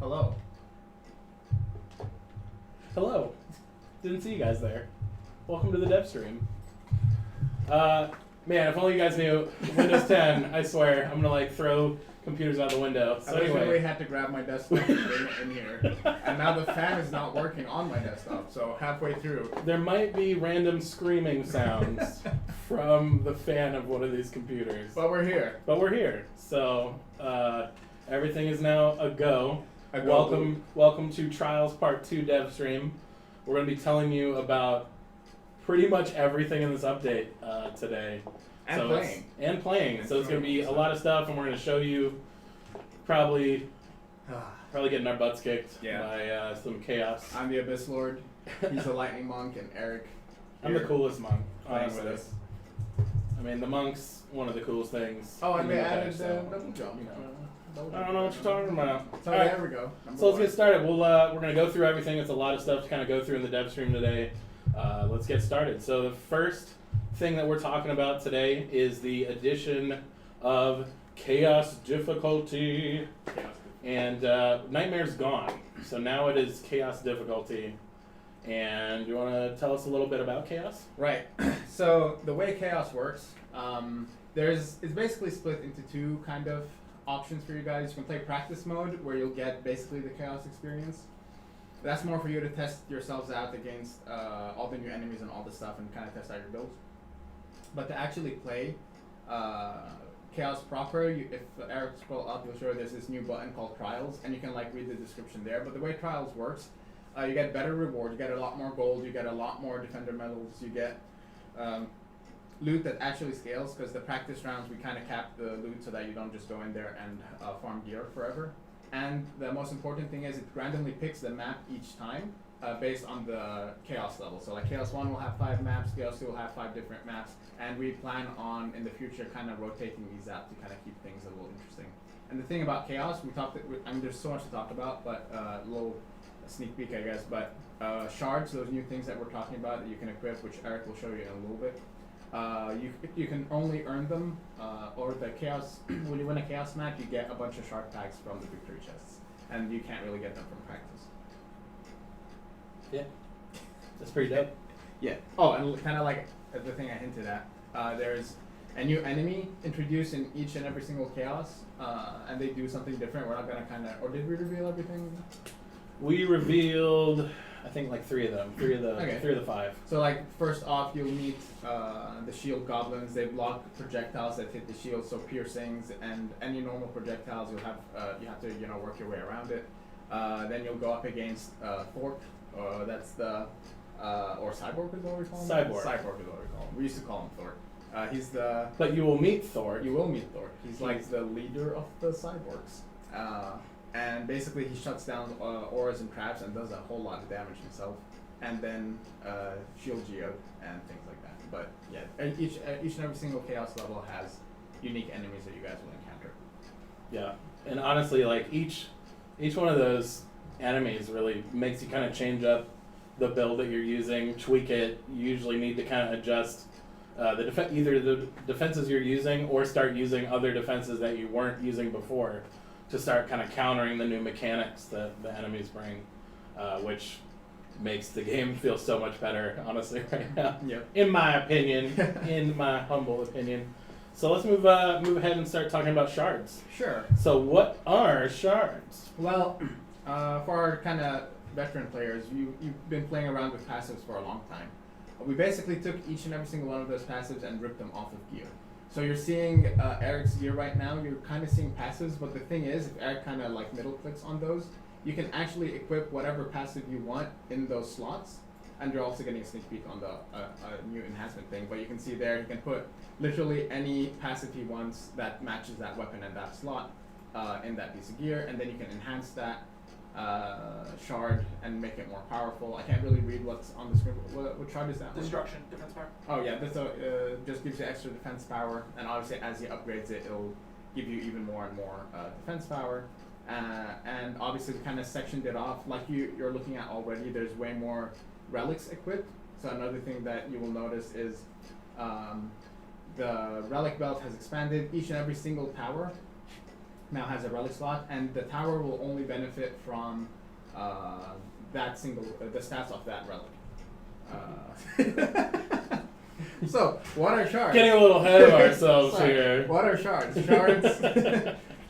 Hello. Hello. Didn't see you guys there. Welcome to the Devstream. Man, if only you guys knew Windows 10, I swear, I'm gonna like throw computers out the window. So I literally anyway. had to grab my desktop and bring it in here. And now the fan is not working on my desktop, so halfway through. There might be random screaming sounds from the fan of one of these computers. But we're here. So everything is now a go. A go. Welcome to Trials Part 2 Devstream. We're going to be telling you about pretty much everything in this update today. And playing. So it's going to be a lot of stuff, and we're going to show you probably getting our butts kicked by some chaos. I'm the Abyss Lord. He's the Lightning Monk, and Eric. I'm the coolest monk, playing with honestly. us. I mean, the monk's one of the coolest things. Oh, and in they the added patch, double jump. You know. I don't know what you're talking about. So All right. there we go. So let's get started. We're going to go through everything. It's a lot of stuff to kind of go through in the dev stream today. Let's get started. So the first thing that we're talking about today is the addition of chaos difficulty. And Nightmare's gone. So now it is chaos difficulty. And you want to tell us a little bit about chaos? Right. So the way chaos works, it's basically split into two kind of options for you guys. You can play practice mode, where you'll get basically the chaos experience. That's more for you to test yourselves out against all the new enemies and all this stuff, and kind of test out your builds. But to actually play chaos proper, if Eric scroll up, you'll show there's this new button called Trials, and you can like read the description there. But the way Trials works, you get better reward, you get a lot more gold, you get a lot more defender medals, you get loot that actually scales, because the practice rounds we kind of cap the loot so that you don't just go in there and farm gear forever. And the most important thing is it randomly picks the map each time based on the chaos level. So like Chaos 1 will have 5 maps, Chaos 2 will have 5 different maps, and we plan on in the future kind of rotating these out to kind of keep things a little interesting. And the thing about chaos, there's so much to talk about, but a little sneak peek I guess, but shards, those new things that we're talking about that you can equip, which Eric will show you in a little bit. You can only earn them, or the chaos. When you win a chaos match, you get a bunch of shard packs from the victory chests, and you can't really get them from practice. Yeah, that's pretty dope. Yeah. Oh, and kind of like the thing I hinted at, there's a new enemy introduced in each and every single chaos, and they do something different. We're not gonna or did we reveal everything? We revealed, I think, like 3 of them. 3 of the 5. So like first off, you'll meet the shield goblins. They block projectiles that hit the shield, so piercings and any normal projectiles you have to work your way around it. Then you'll go up against Thorp. That's the or Cyborg is what we call him. Cyborg. Cyborg is what we call him. We used to call him Thorp. He's the. But you will meet Thor. You will meet Thor. He's like the leader of the cyborgs. And basically he shuts down auras and traps and does a whole lot of damage himself, and then shield geode and things like that. But yeah, each and every single chaos level has unique enemies that you guys will encounter. Yeah, and honestly, like each one of those enemies really makes you kind of change up the build that you're using, tweak it. You usually need to kind of adjust either the defenses you're using or start using other defenses that you weren't using before, to start kind of countering the new mechanics that the enemies bring, which makes the game feel so much better, honestly, right now. Yep. In my opinion, in my humble opinion. So let's move ahead and start talking about shards. Sure. So what are shards? Well, for our kind of veteran players, you've been playing around with passives for a long time. We basically took each and every single one of those passives and ripped them off of gear. So you're seeing Eric's gear right now, you're kind of seeing passives, but the thing is, if Eric kind of like middle clicks on those, you can actually equip whatever passive you want in those slots, and you're also getting a sneak peek on the new enhancement thing, but you can see there, you can put literally any passive he wants that matches that weapon and that slot in that piece of gear, and then you can enhance that shard and make it more powerful. I can't really read what's on the screen. What shard is that? Destruction, defense power. Oh yeah, this just gives you extra defense power, and obviously as he upgrades it, it'll give you even more and more defense power. And obviously we kind of sectioned it off, like you're looking at already. There's way more relics equipped. So another thing that you will notice is the relic belt has expanded. Each and every single tower now has a relic slot, and the tower will only benefit from that single the stats of that relic. So, what are shards? Getting a little ahead of ourselves Sorry. here. What are shards? Shards,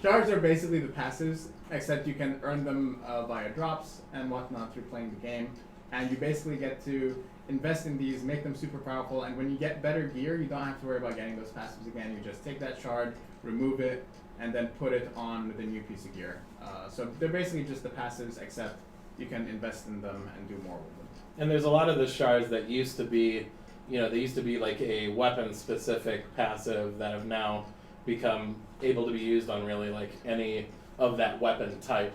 shards are basically the passives, except you can earn them via drops and whatnot through playing the game. And you basically get to invest in these, make them super powerful, and when you get better gear, you don't have to worry about getting those passives again. You just take that shard, remove it, and then put it on the new piece of gear. So they're basically just the passives, except you can invest in them and do more with them. And there's a lot of the shards that used to be, they used to be like a weapon-specific passive that have now become able to be used on really like any of that weapon type.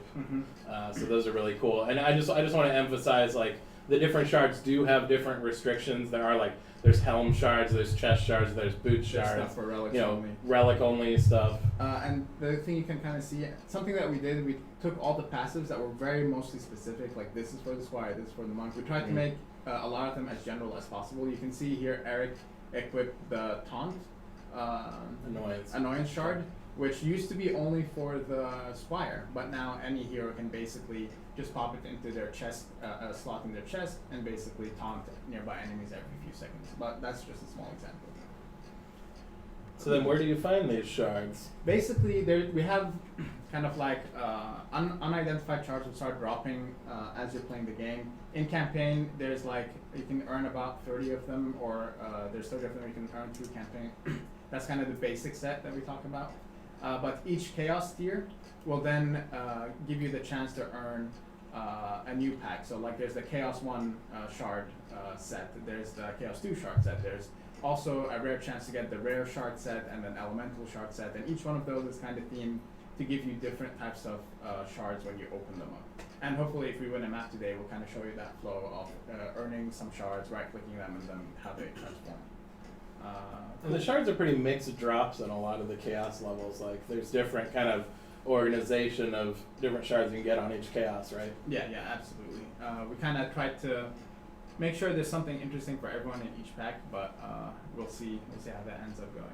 So those are really cool. And I just want to emphasize like the different shards do have different restrictions. There are like there's helm shards, there's chest shards, there's boot shards. Stuff for relics only. Relic only stuff. And the thing you can kind of see, something that we did, we took all the passives that were very mostly specific, like this is for the squire, this is for the monk. We tried to make a lot of them as general as possible. You can see here Eric equipped the taunt annoyance shard, which used to be only for the squire, but now any hero can basically just pop it into their chest, slot in their chest, and basically taunt nearby enemies every few seconds. But that's just a small example. So then where do you find these shards? Basically, we have kind of like unidentified shards will start dropping as you're playing the game. In campaign, there's like, you can earn about 30 of them, or there's 30 of them you can earn through campaign. That's kind of the basic set that we talk about. But each chaos tier will then give you the chance to earn a new pack. So like there's the Chaos 1 shard set, there's the Chaos 2 shard set, there's also a rare chance to get the rare shard set and an elemental shard set, and each one of those is kind of themed to give you different types of shards when you open them up. And hopefully if we win a map today, we'll kind of show you that flow of earning some shards, right-clicking them, and then how they transform. And the shards are pretty mixed drops in a lot of the chaos levels. Like there's different kind of organization of different shards you can get on each chaos, right? Yeah, absolutely. We kind of tried to make sure there's something interesting for everyone in each pack, but we'll see how that ends up going.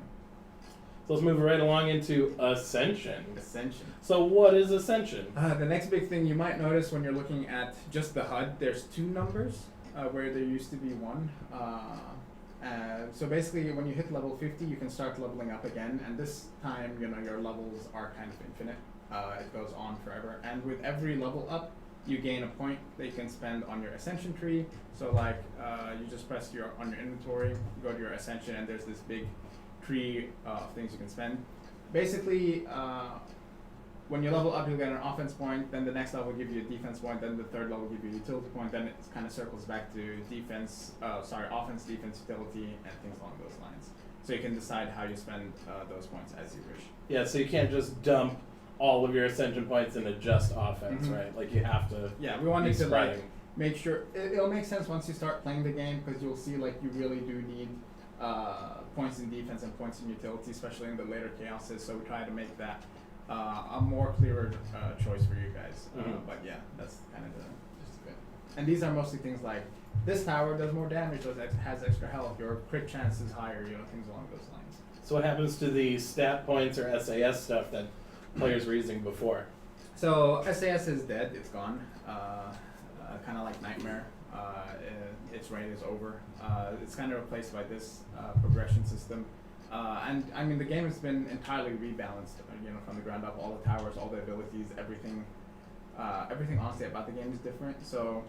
So let's move right along into Ascension. Ascension. So what is Ascension? The next big thing you might notice when you're looking at just the HUD, there's 2 numbers where there used to be 1. So basically, when you hit level 50, you can start leveling up again, and this time, your levels are kind of infinite. It goes on forever, and with every level up, you gain a point that you can spend on your Ascension tree. So like, you just press on your inventory, go to your Ascension, and there's this big tree of things you can spend. Basically, when you level up, you'll get an offense point, then the next level will give you a defense point, then the third level will give you a utility point, then it kind of circles back to offense, defense, utility, and things along those lines. So you can decide how you spend those points as you wish. Yeah, so you can't just dump all of your Ascension points into just offense, right? Like you have to. Yeah, we wanted to make sure it'll make sense once you start playing the game, because you'll see like you really do need points in defense and points in utility, especially in the later chaoses. So we try to make that a more clearer choice for you guys. But yeah, that's kind of just a bit. And these are mostly things like this tower does more damage, has extra health, your crit chance is higher, things along those lines. So what happens to the stat points or SAS stuff that players were using before? So SAS is dead, it's gone. Kind of like Nightmare. Its reign is over. It's kind of replaced by this progression system. And I mean, the game has been entirely rebalanced, from the ground up. All the towers, all the abilities, everything honestly about the game is different. So,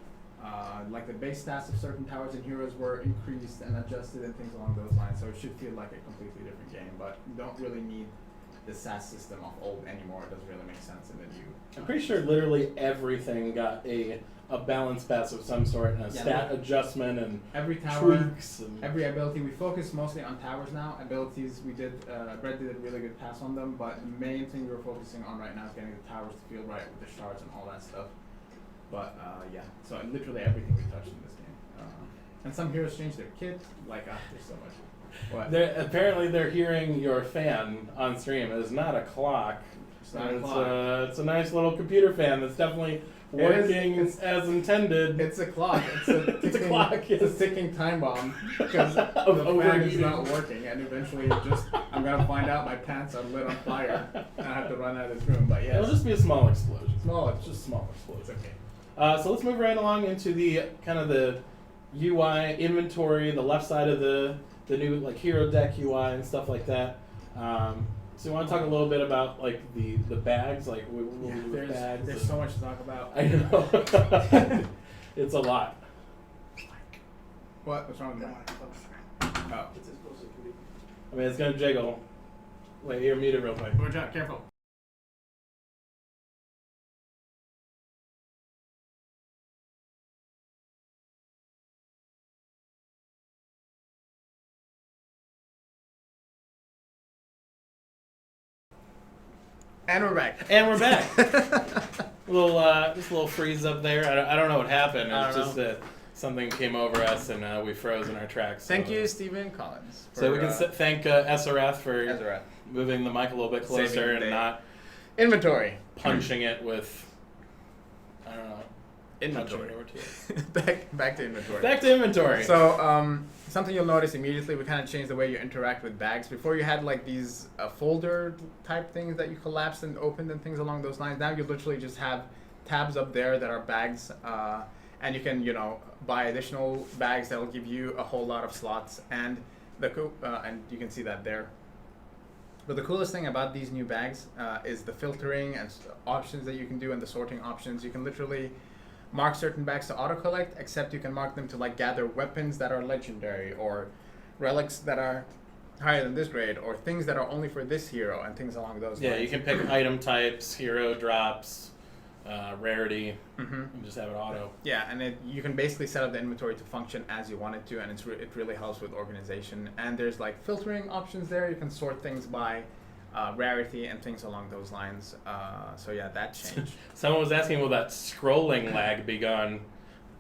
like the base stats of certain towers and heroes were increased and adjusted and things along those lines. So it should feel like a completely different game, but you don't really need the SAS system of old anymore. It doesn't really make sense in the new. I'm pretty sure literally everything got a balance pass of some sort and a stat adjustment and every tower, tweaks and every ability. We focus mostly on towers now. Abilities, we did, Brett did a really good pass on them, but the main thing we're focusing on right now is getting the towers to feel right with the shards and all that stuff. But yeah, so literally everything we touched in this game. And some heroes change their kit, there's so much. Apparently they're hearing your fan on stream. It's not a clock. It's not a clock. It's a nice little computer fan that's definitely working as intended. It's a clock. It's a ticking, It's a clock. It's a ticking time bomb because the fan is not working, and eventually I'm gonna find out my pants are lit on fire, and I have to run out of this room. But yes, It'll just be a small explosion. Just small explosion. It's okay. So let's move right along into the kind of the UI inventory, the left side of the new like hero deck UI and stuff like that. So you want to talk a little bit about like the bags, like what we do with bags? There's so much to talk about. I know. It's a lot. What's wrong with that? Oh. It's as close as it can be. I mean, it's gonna jiggle. Wait, you're muted real quick. Watch out, careful. And we're back. And we're back. Just a little freeze up there. I don't know what happened. I It's don't just that something came over us and we froze in our tracks. Thank you, Stephen Collins. So we can thank SRF for Ezra. moving the mic a little bit Saving closer the and day. not Inventory. punching it with, I don't know. Inventory. punching it over to it. back to inventory. Back to inventory. So, something you'll notice immediately, we kind of changed the way you interact with bags. Before you had like these folder type things that you collapsed and opened and things along those lines. Now you literally just have tabs up there that are bags, and you can, buy additional bags that will give you a whole lot of slots, and and you can see that there. But the coolest thing about these new bags is the filtering and options that you can do and the sorting options. You can literally mark certain bags to auto-collect, except you can mark them to like gather weapons that are legendary or relics that are higher than this grade or things that are only for this hero and things along those lines. Yeah, you can pick item types, hero drops, rarity, Mm-hmm. and just have it auto. Yeah, and you can basically set up the inventory to function as you want it to, and it really helps with organization. And there's like filtering options there. You can sort things by rarity and things along those lines. So yeah, that changed. Someone was asking, will that scrolling lag be gone?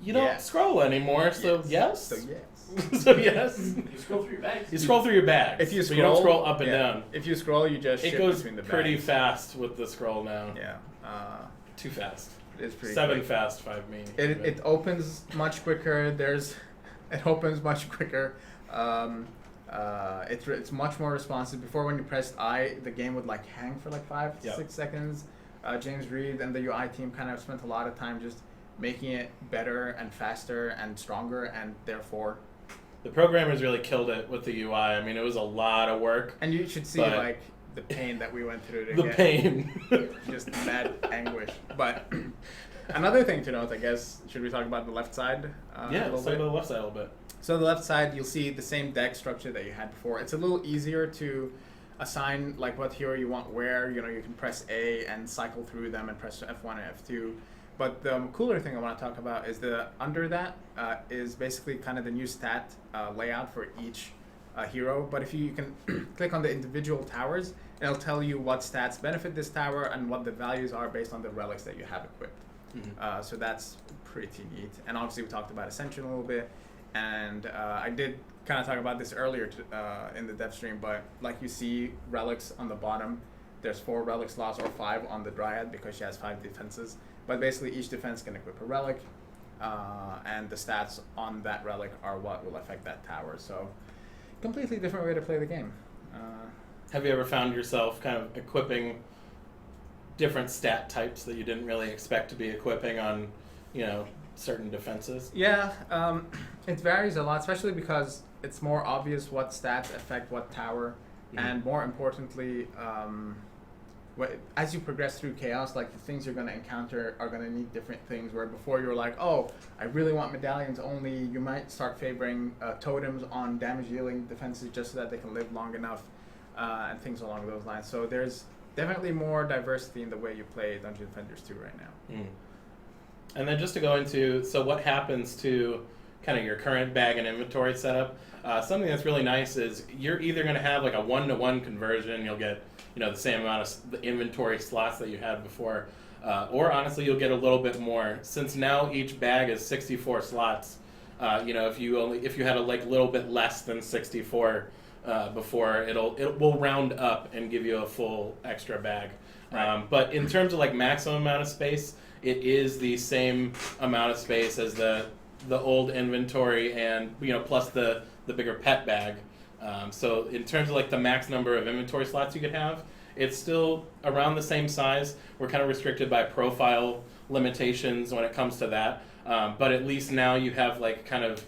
You don't scroll anymore, so yes. So yes. So yes. You scroll through your bags. You scroll through your bags. If you so you don't scroll up and down. If you scroll, you just It shift goes between the pretty bags. fast with the scroll now. Yeah. Too fast. It's pretty 7 quick. fast, 5 mean. It opens much quicker. It opens much quicker. It's much more responsive. Before, when you pressed I, the game would like hang for like 5 to 6 seconds. James Reed and the UI team kind of spent a lot of time just making it better and faster and stronger, and therefore. The programmers really killed it with the UI. I mean, it was a lot of work. And you should see like the pain that we went through to The get. pain. Just mad anguish. But another thing to note, I guess, should we talk about the left side? Yeah, let's talk about the left side a little bit. So the left side, you'll see the same deck structure that you had before. It's a little easier to assign like what hero you want where. You can press A and cycle through them and press F1 and F2. But the cooler thing I want to talk about is under that is basically kind of the new stat layout for each hero. But if you can click on the individual towers, it'll tell you what stats benefit this tower and what the values are based on the relics that you have equipped. Mm-hmm. So that's pretty neat. And obviously we talked about Ascension a little bit. And I did kind of talk about this earlier in the Devstream, but like you see relics on the bottom, there's 4 relic slots or 5 on the Dryad because she has 5 defenses. But basically each defense can equip a relic, and the stats on that relic are what will affect that tower. So completely different way to play the game. Have you ever found yourself kind of equipping different stat types that you didn't really expect to be equipping on, certain defenses? Yeah, it varies a lot, especially because it's more obvious what stats affect what tower, and more importantly, as you progress through Chaos, like the things you're going to encounter are going to need different things, where before you're like, oh, I really want medallions only, you might start favoring totems on damage dealing defenses just so that they can live long enough, and things along those lines. So there's definitely more diversity in the way you play Dungeon Defenders 2 right now. And then just to go into, so what happens to kind of your current bag and inventory setup? Something that's really nice is you're either going to have like a 1-to-1 conversion, you'll get the same amount of the inventory slots that you had before, or honestly you'll get a little bit more, since now each bag is 64 slots. If you had a little bit less than 64 before, it will round up and give you a full extra bag. Right. But in terms of like maximum amount of space, it is the same amount of space as the old inventory, and plus the bigger pet bag. So in terms of like the max number of inventory slots you could have, it's still around the same size. We're kind of restricted by profile limitations when it comes to that. But at least now you have like kind of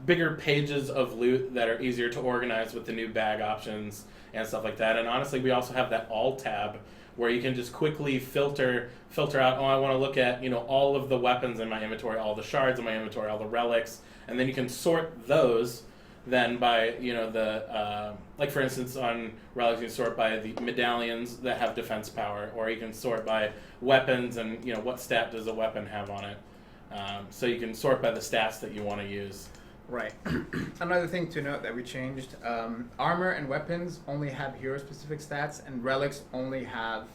bigger pages of loot that are easier to organize with the new bag options and stuff like that. And honestly, we also have that all tab where you can just quickly filter out, I want to look at, all of the weapons in my inventory, all the shards in my inventory, all the relics, and then you can sort those then by, like for instance on relics, you can sort by the medallions that have defense power, or you can sort by weapons and, what stat does a weapon have on it. So you can sort by the stats that you want to use. Right. Another thing to note that we changed, armor and weapons only have hero-specific stats, and relics only have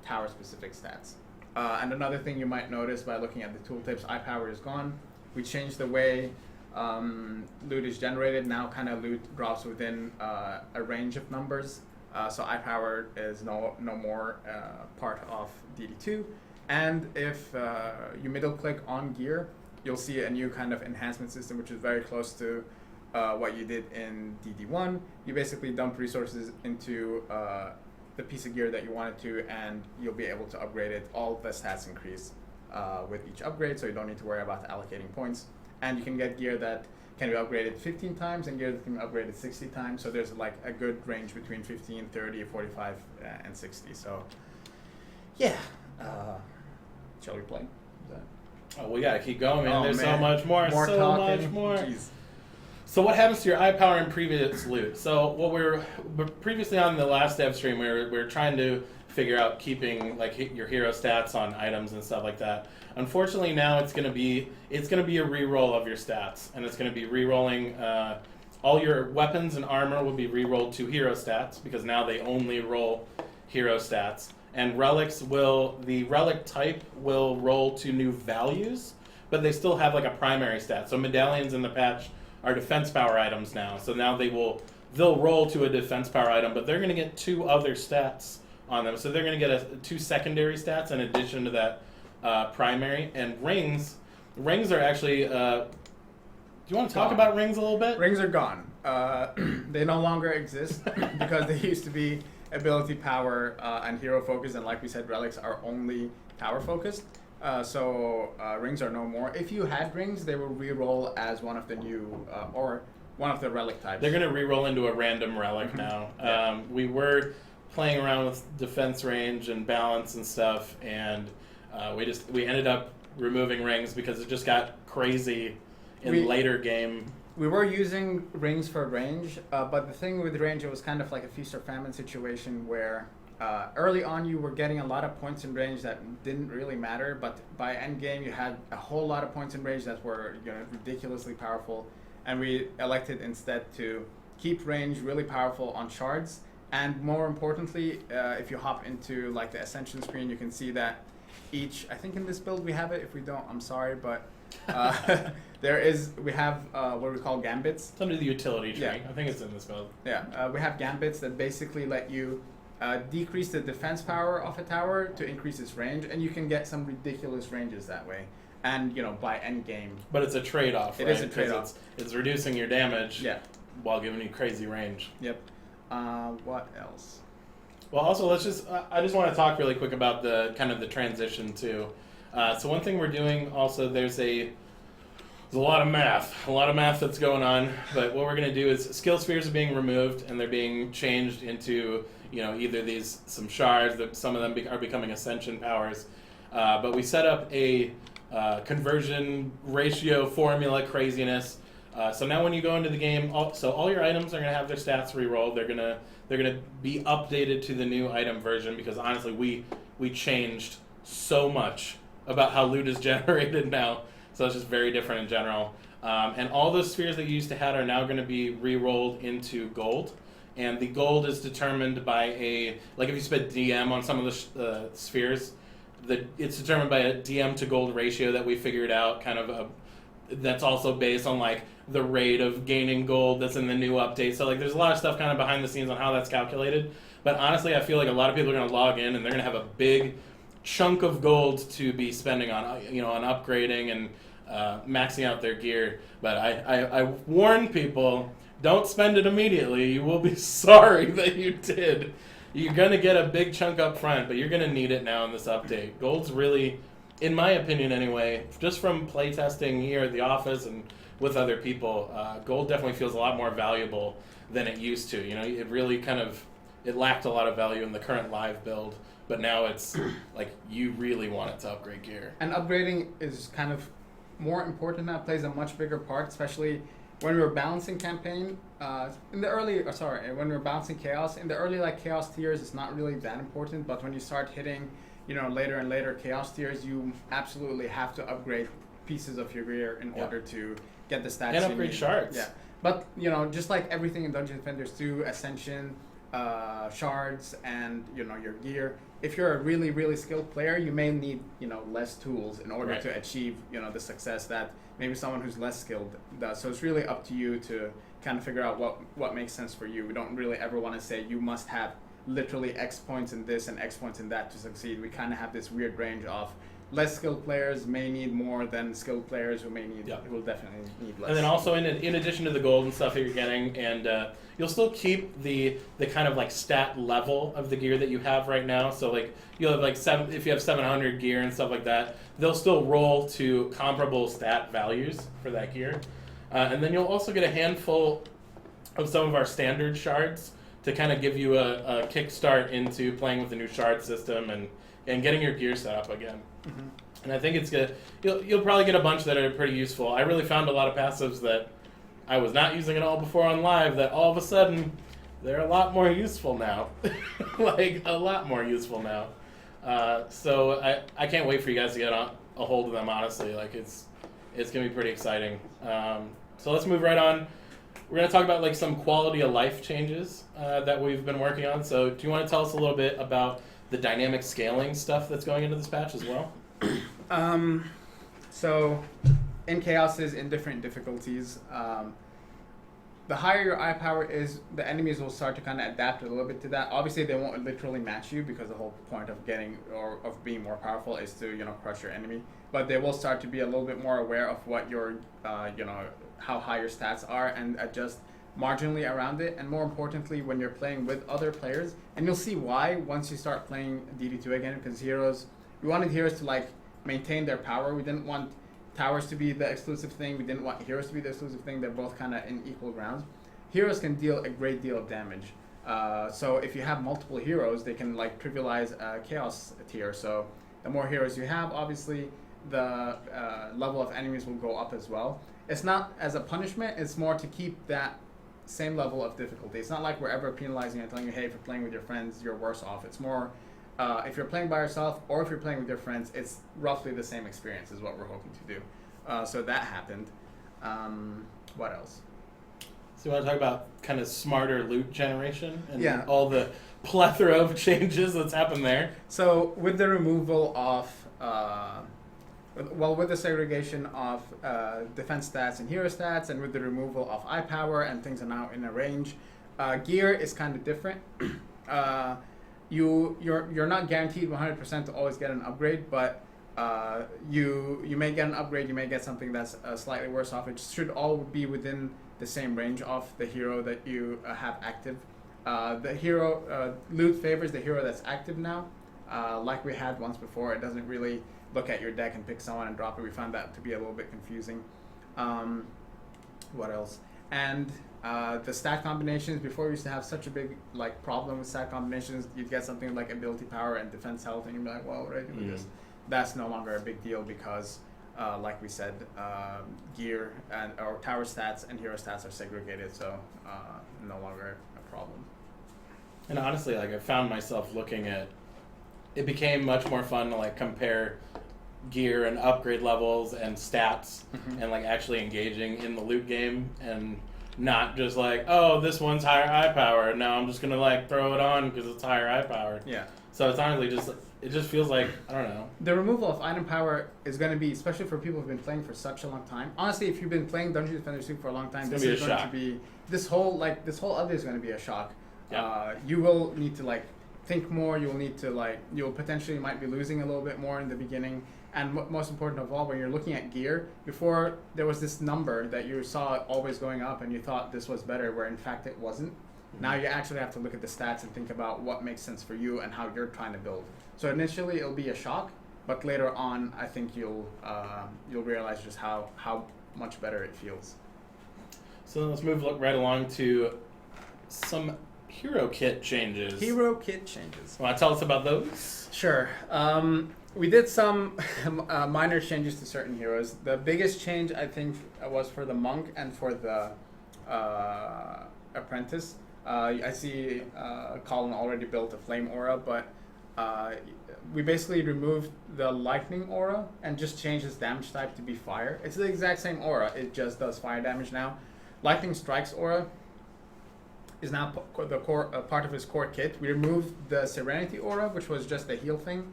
tower-specific stats. And another thing you might notice by looking at the tooltips, eye power is gone. We changed the way loot is generated. Now kind of loot drops within a range of numbers. So eye power is no more part of DD2. And if you middle click on gear, you'll see a new kind of enhancement system, which is very close to what you did in DD1. You basically dump resources into the piece of gear that you wanted to, and you'll be able to upgrade it. All the stats increase with each upgrade, so you don't need to worry about allocating points. And you can get gear that can be upgraded 15 times and gear that can be upgraded 60 times. So there's like a good range between 15, 30, 45, and 60. So yeah, shall we play? Is that... Oh, we gotta keep going, man. Oh, There's man. so much more. So talking. much more. Jeez. So what happens to your eye power in previous loot? So what previously on the last Devstream, we were trying to figure out keeping like your hero stats on items and stuff like that. Unfortunately, now it's gonna be a reroll of your stats, and it's gonna be rerolling. All your weapons and armor will be rerolled to hero stats because now they only roll hero stats. And the relic type will roll to new values, but they still have like a primary stat. So medallions in the patch are defense power items now. So now they'll roll to a defense power item, but they're going to get two other stats on them. So they're going to get two secondary stats in addition to that primary. And rings are actually. Do you want to talk about rings a little bit? Rings are gone. They no longer exist because they used to be ability power and hero focus, and like we said, relics are only tower focused. So rings are no more. If you had rings, they will re-roll as one of the new or one of the relic types. They're going to re-roll into a random relic now. Yeah. We were playing around with defense range and balance and stuff, and we ended up removing rings because it just got crazy in later game. We were using rings for range, but the thing with range, it was kind of like a feast or famine situation where early on you were getting a lot of points in range that didn't really matter, but by endgame you had a whole lot of points in range that were ridiculously powerful, and we elected instead to keep range really powerful on shards. And more importantly, if you hop into like the Ascension screen, you can see that I think in this build we have it. If we don't, I'm sorry, but we have what we call gambits. It's under the utility tree. Yeah. I think it's in this build. Yeah, we have gambits that basically let you decrease the defense power of a tower to increase its range, and you can get some ridiculous ranges that way. And by end game. But it's a trade-off, right? It is a trade-off. It's reducing your damage. Yeah. While giving you crazy range. Yep. What else? Well, also I just want to talk really quick about the kind of the transition too. So one thing we're doing also, there's a lot of math that's going on, but what we're going to do is skill spheres are being removed and they're being changed into either some shards, that some of them are becoming ascension powers, but we set up a conversion ratio formula craziness. So now when you go into the game, all your items are going to have their stats re-rolled. They're gonna be updated to the new item version because honestly we changed so much about how loot is generated now. So it's just very different in general. And all those spheres that you used to have are now going to be re-rolled into gold. And the gold is determined by if you spend DM on some of the spheres, it's determined by a DM to gold ratio that we figured out, kind of that's also based on like the rate of gaining gold that's in the new update. So like there's a lot of stuff kind of behind the scenes on how that's calculated. But honestly, I feel like a lot of people are going to log in and they're going to have a big chunk of gold to be spending on on upgrading and maxing out their gear. But I warn people, don't spend it immediately. You will be sorry that you did. You're going to get a big chunk up front, but you're going to need it now in this update. Gold's really, in my opinion anyway, just from playtesting here at the office and with other people, gold definitely feels a lot more valuable than it used to. It really it lacked a lot of value in the current live build, but now it's like you really want it to upgrade gear. And upgrading is kind of more important now, plays a much bigger part, especially when we were balancing campaign. When we were balancing chaos, in the early chaos tiers, it's not really that important, but when you start hitting, later and later chaos tiers, you absolutely have to upgrade pieces of your gear in order to get the stats. And upgrade shards. Yeah, but just like everything in Dungeon Defenders 2, Ascension, shards, and your gear. If you're a really, really skilled player, you may need less tools in order to achieve the success that maybe someone who's less skilled does. So it's really up to you to kind of figure out what makes sense for you. We don't really ever want to say you must have literally X points in this and X points in that to succeed. We kind of have this weird range of less skilled players may need more than skilled players who will definitely need less. And then also in addition to the gold and stuff that you're getting, and you'll still keep the kind of stat level of the gear that you have right now. So you'll have if you have 700 gear and stuff like that, they'll still roll to comparable stat values for that gear. And then you'll also get a handful of some of our standard shards to kind of give you a kickstart into playing with the new shard system and getting your gear set up again. Mm-hmm. And I think it's good. You'll probably get a bunch that are pretty useful. I really found a lot of passives that I was not using at all before on live that all of a sudden they're a lot more useful now. A lot more useful now. So I can't wait for you guys to get a hold of them, honestly. It's going to be pretty exciting. So let's move right on. We're going to talk about some quality of life changes that we've been working on. So do you want to tell us a little bit about the dynamic scaling stuff that's going into this patch as well? So in chaoses, in different difficulties, the higher your eye power is, the enemies will start to kind of adapt a little bit to that. Obviously, they won't literally match you because the whole point of getting or of being more powerful is to crush your enemy. But they will start to be a little bit more aware of what your how high your stats are and adjust marginally around it. And more importantly, when you're playing with other players, and you'll see why once you start playing DD2 again, because we wanted heroes to maintain their power. We didn't want towers to be the exclusive thing. We didn't want heroes to be the exclusive thing. They're both kind of in equal grounds. Heroes can deal a great deal of damage. So if you have multiple heroes, they can trivialize a chaos tier. So the more heroes you have, obviously, the level of enemies will go up as well. It's not as a punishment. It's more to keep that same level of difficulty. It's not like we're ever penalizing you and telling you, hey, if you're playing with your friends, you're worse off. It's more, if you're playing by yourself or if you're playing with your friends, it's roughly the same experience is what we're hoping to do. So that happened. What else? So you want to talk about kind of smarter loot generation and all the plethora of changes that's happened there? So with the removal of, with the segregation of defense stats and hero stats, and with the removal of eye power and things are now in a range, gear is kind of different. You're not guaranteed 100% to always get an upgrade, but you may get an upgrade, you may get something that's slightly worse off. It should all be within the same range of the hero that you have active. The hero loot favors the hero that's active now, like we had once before. It doesn't really look at your deck and pick someone and drop it. We found that to be a little bit confusing. What else? And the stat combinations. Before we used to have such a big problem with stat combinations. You'd get something like ability power and defense health, and you'd be like, well, what do I do with this? That's no longer a big deal because, like we said, gear or tower stats and hero stats are segregated, so no longer a problem. And honestly, I found myself looking at. It became much more fun to compare gear and upgrade levels and stats, and actually engaging in the loot game and not just oh, this one's higher eye power, and now I'm just gonna throw it on because it's higher eye power. Yeah. So it's honestly just it just feels like, I don't know. The removal of item power is going to be, especially for people who've been playing for such a long time. Honestly, if you've been playing Dungeon Defender 2 for a long time, It's this gonna is be a going shock. to be this whole other is going to be a shock. Yeah. You will need to like think more. You'll need to like you'll potentially might be losing a little bit more in the beginning. And most important of all, when you're looking at gear, before there was this number that you saw always going up, and you thought this was better, where in fact it wasn't. Now you actually have to look at the stats and think about what makes sense for you and how you're trying to build. So initially it'll be a shock, but later on I think you'll realize just how much better it feels. So let's move right along to some hero kit changes. Hero kit changes. Want to tell us about those? Sure. We did some minor changes to certain heroes. The biggest change I think was for the monk and for the apprentice. I see Colin already built a flame aura, but we basically removed the lightning aura and just changed its damage type to be fire. It's the exact same aura, it just does fire damage now. Lightning strikes aura is now the core part of his core kit. We removed the serenity aura, which was just a heal thing,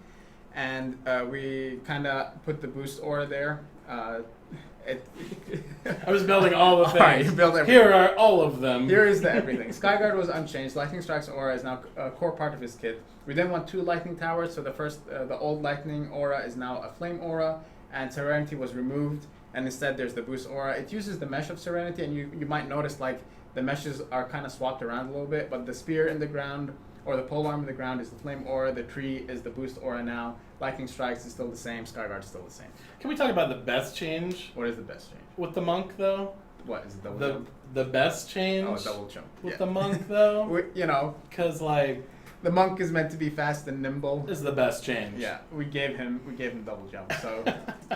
and we kind of put the boost aura there. I was building all the things. Alright, you build everything. Here are all of them. Here is the everything. Skyguard was unchanged. Lightning Strike's aura is now a core part of his kit. We then want 2 lightning towers, so the old lightning aura is now a flame aura, and Serenity was removed, and instead there's the boost aura. It uses the mesh of Serenity, and you might notice like the meshes are kind of swapped around a little bit, but the spear in the ground, or the polearm in the ground, is the flame aura, the tree is the boost aura now, Lightning Strikes is still the same, Skyguard is still the same. Can we talk about the best change What is the best change? with the monk, though? What, is it double The jump? the best change Oh, double jump. with Yeah. the monk, though? You know, Because, like, the monk is meant to be fast and nimble. this is the best change. Yeah, we gave him double jump, so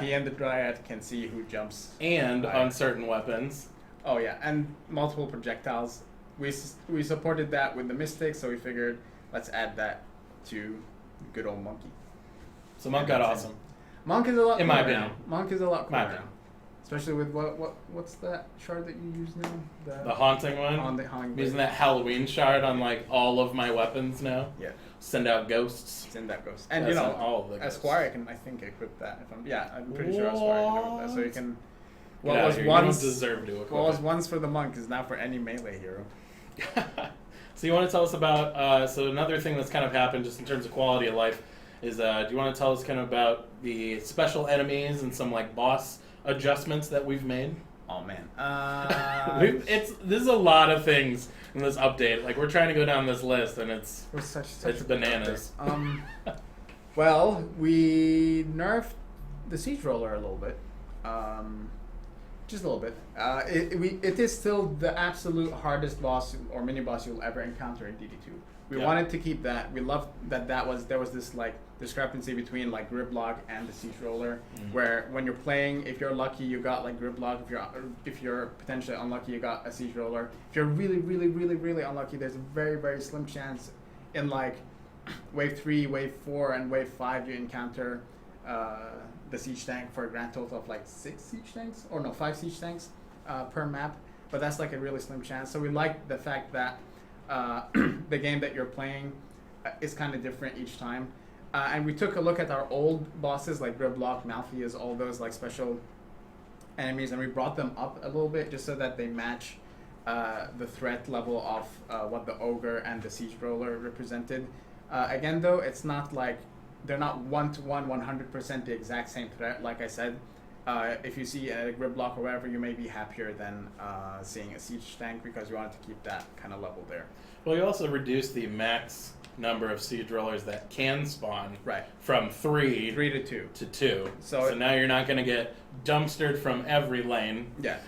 he and the Dryad can see who jumps. And higher. on certain weapons. Oh yeah, and multiple projectiles. We supported that with the Mystic, so we figured let's add that to good old Monkey. So monk got awesome. Monk is a lot In my cooler now. opinion. Monk is a lot My cooler now. opinion. Especially with what's that shard that you use now? The haunting one. On the haunting. I'm using that Halloween shard on, like, all of my weapons now. Yeah, Send out ghosts. it's in that ghost. And That's you know, on all of the ghosts. Esquire can I think equip that. I'm pretty sure Esquire can equip that. So you can. Get What out was of here. once You don't deserve to equip what was it. once for the monk is now for any melee hero. So you want to tell us about, so another thing that's kind of happened just in terms of quality of life is, do you want to tell us kind of about the special enemies and some like boss adjustments that we've made? Oh man. This is a lot of things in this update. Like we're trying to go down this list and it's Such it's a good bananas. update. Well, we nerfed the siege roller a little bit. Just a little bit. It is still the absolute hardest boss or mini boss you'll ever encounter in DD2. We Yeah. wanted to keep that. We loved that there was this like discrepancy between like Gridlock and the siege roller, where when you're playing, if you're lucky, you got like Gridlock. If you're potentially unlucky, you got a siege roller. If you're really, really, really, really unlucky, there's a very, very slim chance in like wave 3, wave 4, and wave 5 you encounter the siege tank for a grand total of like 6 siege tanks, or no, 5 siege tanks per map. But that's like a really slim chance. So we like the fact that the game that you're playing is kind of different each time. And we took a look at our old bosses like Gridlock, Malpheus, all those like special enemies, and we brought them up a little bit just so that they match the threat level of what the Ogre and the Siege Roller represented. Again though, it's not like they're not 1-to-1, 100% the exact same threat. Like I said, if you see a Gridlock or whatever, you may be happier than seeing a Siege tank because you wanted to keep that kind of level there. Well, you also reduced the max number of siege rollers that can spawn Right. from 3 3 to 2. to 2. So So now you're not going to get dumpstered from every lane. Yeah.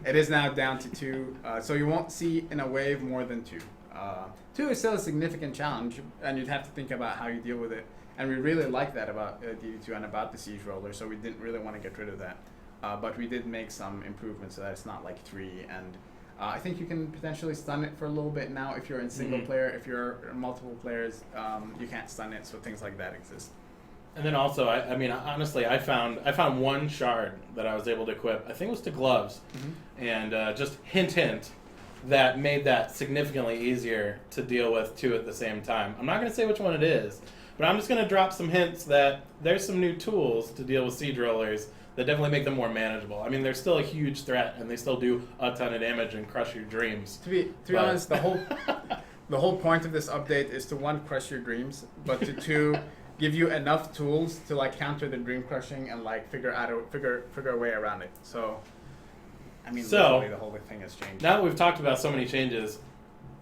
It is now down to 2, so you won't see in a wave more than 2. 2 is still a significant challenge, and you'd have to think about how you deal with it. And we really like that about DD2 and about the Siege Roller, so we didn't really want to get rid of that. But we did make some improvements so that it's not like 3. And I think you can potentially stun it for a little bit now if you're in single player. If you're multiple players, you can't stun it, so things like that exist. And then also, I mean, honestly, I found one shard that I was able to equip. I think it was to gloves, and just hint, that made that significantly easier to deal with 2 at the same time. I'm not going to say which one it is, But I'm just going to drop some hints that there's some new tools to deal with siege rollers that definitely make them more manageable. I mean, they're still a huge threat, and they still do a ton of damage and crush your dreams. To be honest, the whole point of this update is to, one, crush your dreams, but to two, give you enough tools to like counter the dream crushing and like figure a way around it. So, I mean, literally the whole thing has changed. Now that we've talked about so many changes,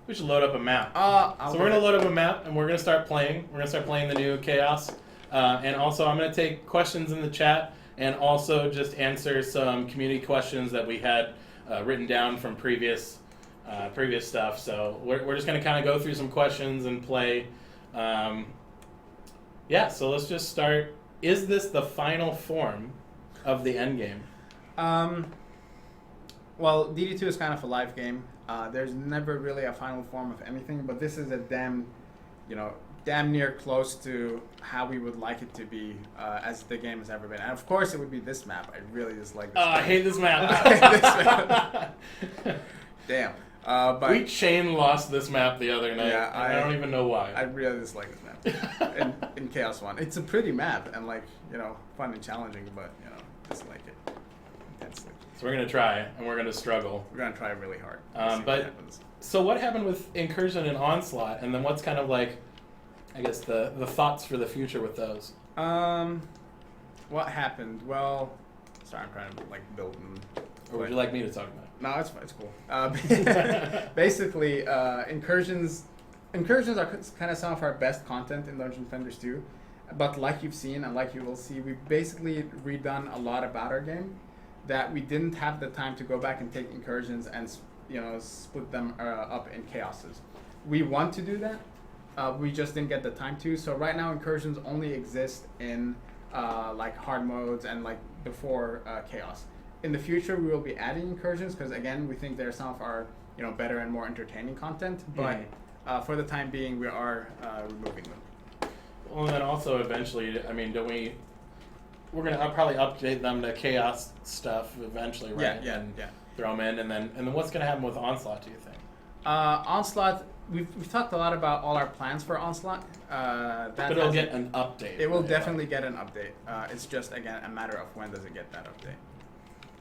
we should load up a map. So we're going to load up a map, and we're going to start playing. We're going to start playing the new Chaos. And also, I'm going to take questions in the chat and also just answer some community questions that we had written down from previous stuff. So we're just going to kind of go through some questions and play. Yeah, so let's just start. Is this the final form of the endgame? Well, DD2 is kind of a live game. There's never really a final form of anything, but this is a damn near close to how we would like it to be as the game has ever been. And of course, it would be this map. I really dislike this map. I hate this map. I hate this map. Damn. But we chain lost this map the other night. Yeah, I don't even know why. I really dislike this map. in Chaos 1. It's a pretty map and fun and challenging, but dislike it intensely. So we're going to try, and we're going to struggle. We're going to try really hard. So what happened with Incursion and Onslaught, and then what's kind of like, I guess, the thoughts for the future with those? What happened? Well, sorry, I'm trying to build them. Or would you like me to talk about it? No, it's fine. It's cool. Basically, Incursions are kind of some of our best content in Dungeon Defenders 2. But like you've seen and like you will see, we've basically redone a lot about our game that we didn't have the time to go back and take Incursions and split them up in chaoses. We want to do that. We just didn't get the time to. So right now, Incursions only exist in hard modes and before chaos. In the future, we will be adding Incursions because again, we think they're some of our better and more entertaining content. But for the time being, we are removing them. Well, and then also eventually, I mean, we're gonna probably update them to chaos stuff eventually, right? Yeah. Throw them in, and then what's gonna happen with Onslaught? Do you think? Onslaught. We've talked a lot about all our plans for Onslaught. But it'll get an update. It will definitely get an update. It's just again a matter of when does it get that update.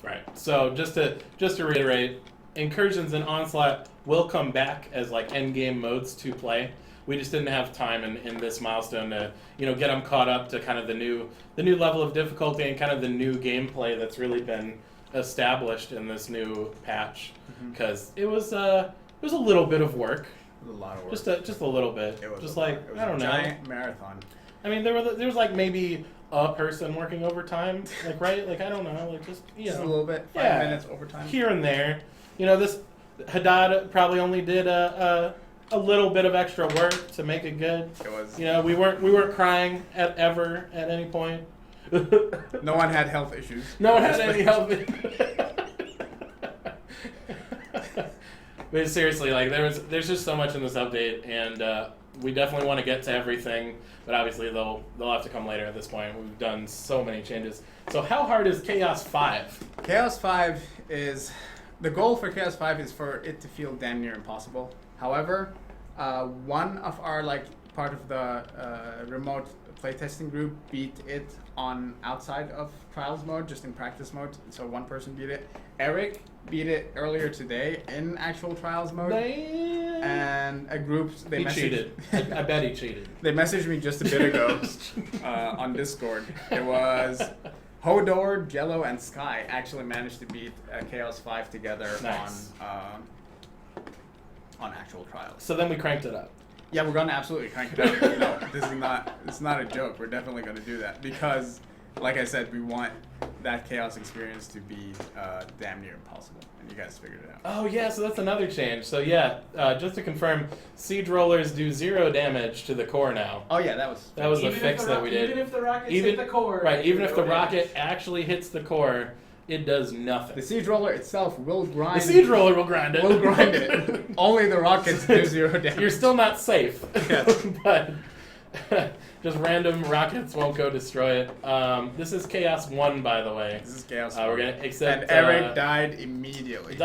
Right. So just to reiterate, Incursions and Onslaught will come back as endgame modes to play. We just didn't have time in this milestone to get them caught up to kind of the new level of difficulty and kind of the new gameplay that's really been established in this new patch. Because it was a little bit of work. It was a lot of work. Just a little bit. It was just it was I don't a know. Giant marathon. I mean, there was maybe a person working overtime, right? I don't know, just just a little bit, 5 minutes overtime here and there. This Haddad probably only did a little bit of extra work to make it good. It was. We weren't crying ever at any point. No one had health issues. No one had any health issues. But seriously, there's just so much in this update, and we definitely want to get to everything. But obviously, they'll have to come later at this point. We've done so many changes. So how hard is Chaos 5? Chaos 5 is... The goal for Chaos 5 is for it to feel damn near impossible. However, one of our, part of the remote playtesting group beat it on outside of trials mode, just in practice mode. So one person beat it. Eric beat it earlier today in actual trials mode. Damn. And a group... He cheated. I bet he cheated. They messaged me just a bit ago on Discord. It was Hodor, Jello, and Sky actually managed to beat Chaos 5 together nice. on actual trials. So then we cranked it up. Yeah, we're gonna absolutely crank it up. No, it's not a joke. We're definitely gonna do that because, like I said, we want that chaos experience to be damn near impossible, and you guys figured it out. Oh yeah, so that's another change. So yeah, just to confirm, siege rollers do 0 damage to the core now. Oh yeah, that was the fix that we did. Even if the rockets hit the core. Right, even if the damage. rocket actually hits the core, it does nothing. The siege roller itself will grind. The siege roller will grind it. Will grind it. Only the rockets do 0 damage. You're still not safe. Yes. But just random rockets won't go destroy it. This is Chaos 1, by the way. This is Chaos 1. We're gonna accept. And Eric died immediately.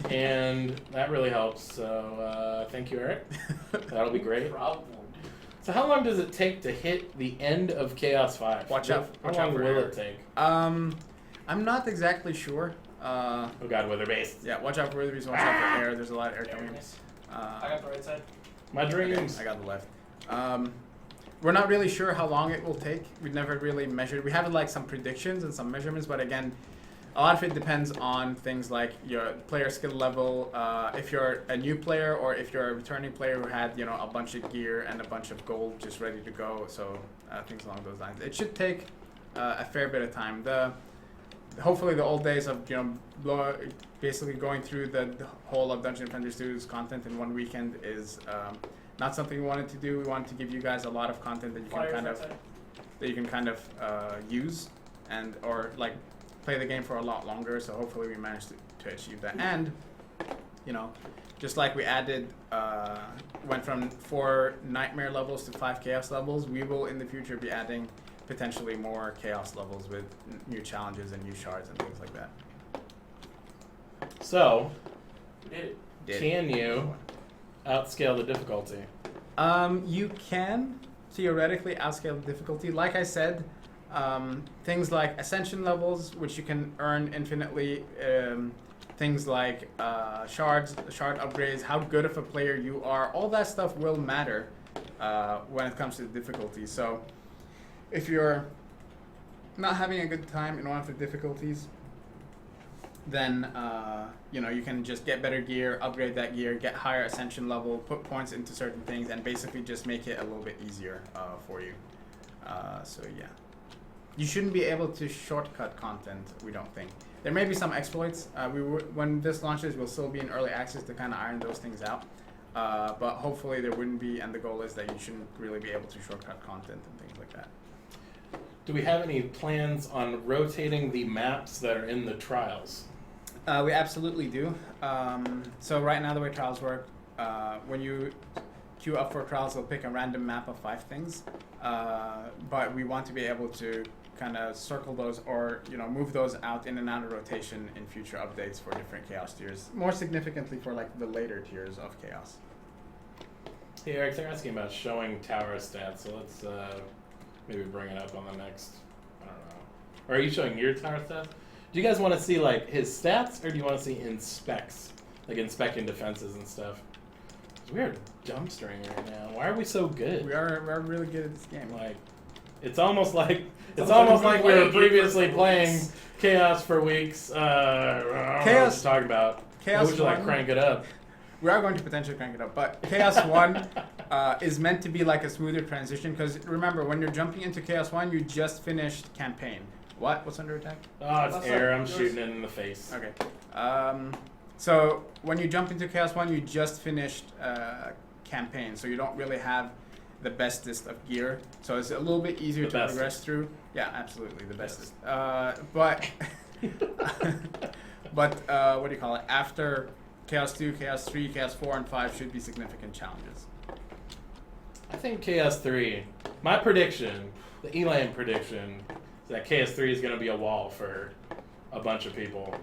And that really helps. So thank you, Eric. That'll be great. Problem. So how long does it take to hit the end of Chaos 5? Watch out How long for will air. it take? I'm not exactly sure. Oh god, wither based. Yeah, watch out for withers, watch out for air. There's a lot of air Yeah, coming. nice. I got the right side. My Okay, dreams. I got the left. We're not really sure how long it will take. We've never really measured. We have like some predictions and some measurements, but again, a lot of it depends on things like your player skill level. If you're a new player or if you're a returning player who had a bunch of gear and a bunch of gold just ready to go. So things along those lines. It should take a fair bit of time. Hopefully the old days of basically going through the whole of Dungeon Defender Studios content in one weekend is not something we wanted to do. We wanted to give you guys a lot of content that you can kind of use and or like play the game for a lot longer. So hopefully we managed to achieve that. And just like we added, went from 4 nightmare levels to 5 chaos levels, we will in the future be adding potentially more chaos levels with new challenges and new shards and things like that. So, We did it. can you outscale the difficulty? You can theoretically outscale the difficulty. Like I said, things like Ascension levels, which you can earn infinitely, things like shards, shard upgrades, how good of a player you are, all that stuff will matter when it comes to the difficulty. So if you're not having a good time in one of the difficulties, then you can just get better gear, upgrade that gear, get higher Ascension level, put points into certain things, and basically just make it a little bit easier for you. So yeah, you shouldn't be able to shortcut content. We don't think there may be some exploits. When this launches, we'll still be in early access to kind of iron those things out. But hopefully there wouldn't be, and the goal is that you shouldn't really be able to shortcut content and things like that. Do we have any plans on rotating the maps that are in the trials? We absolutely do. So right now the way trials work, when you queue up for trials, they'll pick a random map of 5 things. But we want to be able to kind of circle those or move those out in and out of rotation in future updates for different chaos tiers. More significantly for like the later tiers of chaos. Hey Eric, they're asking about showing tower stats, so let's maybe bring it up on the next, I don't know. Or are you showing your tower stats? Do you guys want to see like his stats, or do you want to see inspects, like inspecting defenses and stuff? 'Cause we are dumpstering right now. Why are we so good? We're really good at this game. Like, it's almost like we almost were like we've been previously playing playing Chaos for weeks. I don't know what Chaos- you're talking about. Chaos Would you like 1 crank it up? We are going to potentially crank it up, but Chaos 1 is meant to be like a smoother transition, because remember, when you're jumping into Chaos 1, you just finished campaign. What? What's under attack? Oh, it's That's air. like I'm yours. shooting it in the face. Okay. So when you jump into Chaos 1, you just finished campaign, so you don't really have the bestest of gear. So it's a little bit easier The to bestest. progress through. Yeah, absolutely, the bestest. Yes. But what do you call it? After Chaos 2, Chaos 3, Chaos 4, and 5 should be significant challenges. I think Chaos 3, my prediction, the Eland prediction, is that Chaos 3 is going to be a wall for a bunch of people.